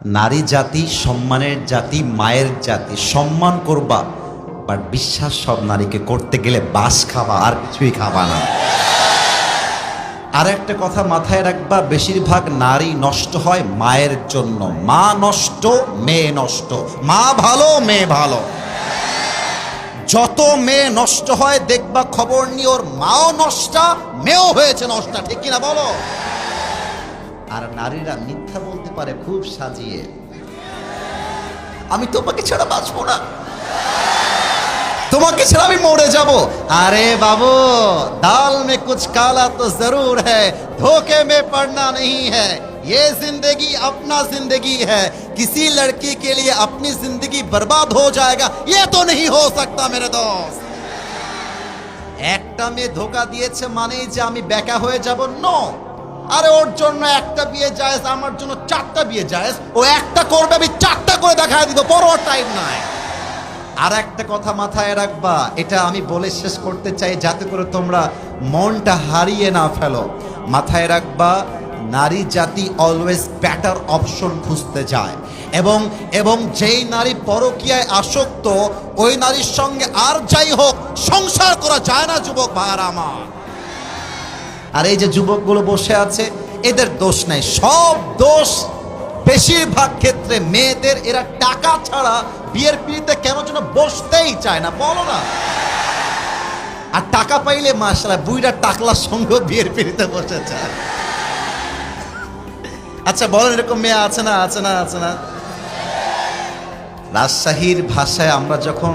নারী জাতি সম্মানের জাতি, মায়ের জাতি। সম্মান করবা, বাট বিশ্বাস সব নারীকে করতে গেলে বাস খাবা, আর কিছুই খাবা না। আর একটা কথা মাথায় রাখবা, বেশিরভাগ নারী নষ্ট হয় মায়ের জন্য। মা নষ্ট, মেয়ে নষ্ট। মা ভালো, মেয়ে ভালো। যত মেয়ে নষ্ট হয় দেখবা খবর নিয়ে ওর মাও নষ্টা, মেয়েও হয়েছে নষ্টা, ঠিক কিনা বলো? আর নারীরা মিথ্যা বলতে পারে খুব সাজিয়ে, আমি তোমাকে ছাড়া বাঁচবো না, তোমাকে ছাড়া আমি মরে যাব। আরে বাবু, दाल में कुछ काला तो जरूर है, धोखे में पड़ना नहीं है। ये जिंदगी अपना जिंदगी है, किसी लड़की के लिए अपनी जिंदगी बर्बाद हो जाएगा ये तो नहीं हो सकता मेरे दोस्त। একটা মেয়ে ধোকা দিয়েছে মানেই যে আমি বেকা হয়ে যাব? নো। আরে ওর জন্য একটা বিয়ে জায়েজ, আমার জন্য চারটা বিয়ে জায়েজ। ও একটা করবে, আমি চারটা করে দেখায় দিব, পরোয়া টাইম নাই। আর একটা কথা মাথায় রাখবা, এটা আমি বলে শেষ করতে চাই যাতে করে তোমরা মনটা হারিয়ে না ফেলো। মাথায় রাখবা, নারী জাতি অলওয়েজ বেটার অপশন খুঁজতে যায়, এবং যেই নারী পরকীয়ায় আসক্ত, ওই নারীর সঙ্গে আর যাই হোক সংসার করা যায় না যুবক ভাইরা আমার। আর এই যে যুবকগুলো বসে আছে, এদের দোষ নাই, সব দোষ বেশিরভাগ ক্ষেত্রে মেয়েদের। এরা টাকা ছাড়া বিয়ের পিড়িতে কেন যেন বসতেই চায় না, বলো না? আর টাকা পাইলে মাশাআল্লাহ বুইড়া টাকলার সঙ্গে বিয়ের পিড়িতে বসে যায়। আচ্ছা বলেন, এরকম মেয়ে আছে না? আছে না? আছে না? রাজশাহীর ভাষায় আমরা যখন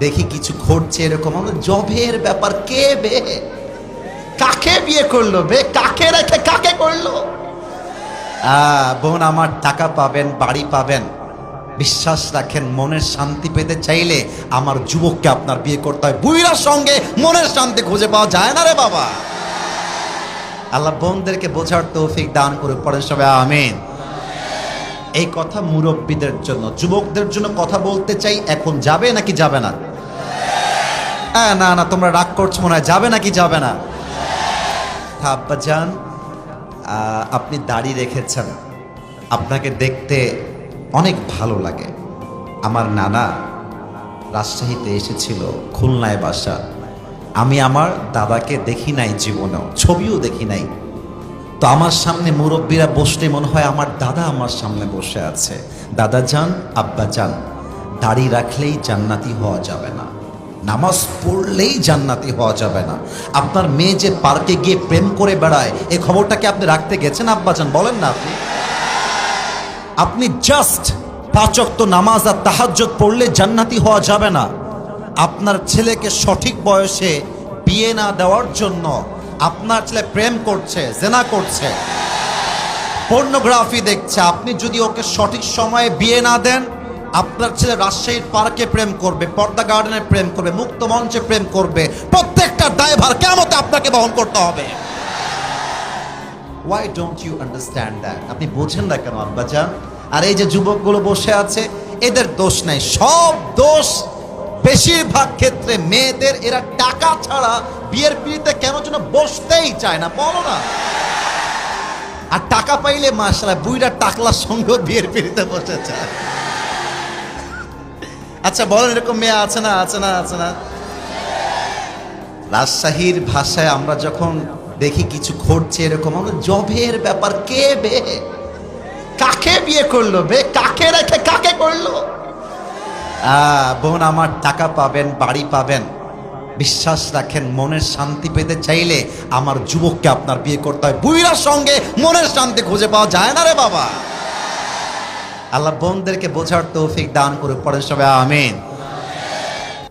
দেখি কিছু ঘটছে এরকম, আমরা জবের ব্যাপার, কে বে, কাকে বিয়ে করলো বে, কাকে রেখে কাকে করলো? বোন আমার, টাকা পাবেন, বাড়ি পাবেন, বিশ্বাস রাখেন মনের শান্তি পেতে চাইলে আমার যুবককে আপনার বিয়ে করতে হয়। বুইরার সঙ্গে মনের শান্তি খুঁজে পাওয়া যায় না রে বাবা। আল্লাহ বোনদেরকে বোঝার তৌফিক দান করে, পড়েন সবাই আমিন। এই কথা মুরব্বীদের জন্য। যুবকদের জন্য কথা বলতে চাই, এখন যাবে নাকি যাবে না? না না, তোমরা রাগ করছো মনে হয়, যাবে নাকি যাবে না? আব্বাজান, আপনি দাড়ি রেখেছেন, আপনাকে দেখতে অনেক ভালো লাগে। আমার নানা রাজশাহীতে এসেছিল, খুলনায় বাসা। আমি আমার দাদাকে দেখি নাই জীবনেও, ছবিও দেখি নাই। তো আমার সামনে মুরব্বীরা বসলে মনে হয় আমার দাদা আমার সামনে বসে আছে। দাদা যান, আব্বা যান, দাড়ি রাখলেই জান্নাতি হওয়া যাবে না, নামাজ পড়লেই জান্নাতি হওয়া যাবে না। আপনার মেয়ে যে পার্কে গিয়ে প্রেম করে বেড়ায়, এই খবরটাকে আপনি রাখতে গেছেন আব্বাজান? বলেন না। আপনি জাস্ট 5 ওয়াক্ত নামাজ আর তাহাজ্জুদ পড়লে জান্নাতি হওয়া যাবে না। আপনার ছেলেকে সঠিক বয়সে বিয়ে না দেওয়ার জন্য আপনার ছেলে প্রেম করছে, জেনা করছে, পর্নোগ্রাফি দেখছে। আপনি যদি ওকে সঠিক সময়ে বিয়ে না দেন, আপনার ছেলে রাজশাহীর পার্কে প্রেম করবে, পর্দা গার্ডেনে প্রেম করবে, মুক্ত মঞ্চে প্রেম করবে। প্রত্যেকটা দায়ভার কিয়ামতে আপনাকে বহন করতে হবে। Why don't you understand that? আপনি বোঝেন না কেন আব্বাজান? আর এই যে যুবকগুলো বসে আছে, এদের দোষ নাই, সব দোষ বেশিরভাগ ক্ষেত্রে মেয়েদের। এরা টাকা ছাড়া বিয়ের পিড়িতে কেন যেন বসতেই চায় না, বলো না? আর টাকা পাইলে মাশাআল্লাহ বুইড়া টাকলার সঙ্গে বিয়ের পিড়িতে বসে যায়। আচ্ছা বলেন, এরকম মেয়ে আছে না? আছে না? আছে না? রাজশাহীর ভাষায় আমরা যখন দেখি কিছু ঘটছে এরকম, আমরা জবের ব্যাপার, কে বে, কাকে বিয়ে করলো বে, কাকে রেখে কাকে করলো? বোন আমার, টাকা পাবেন, বাড়ি পাবেন, বিশ্বাস রাখেন মনের শান্তি পেতে চাইলে আমার যুবককে আপনার বিয়ে করতে হয়। বুইরার সঙ্গে মনের শান্তি খুঁজে পাওয়া যায় না রে বাবা। আল্লাহ বোনদেরকে বোঝার তৌফিক দান করে, পড়েন সবাই আমিন।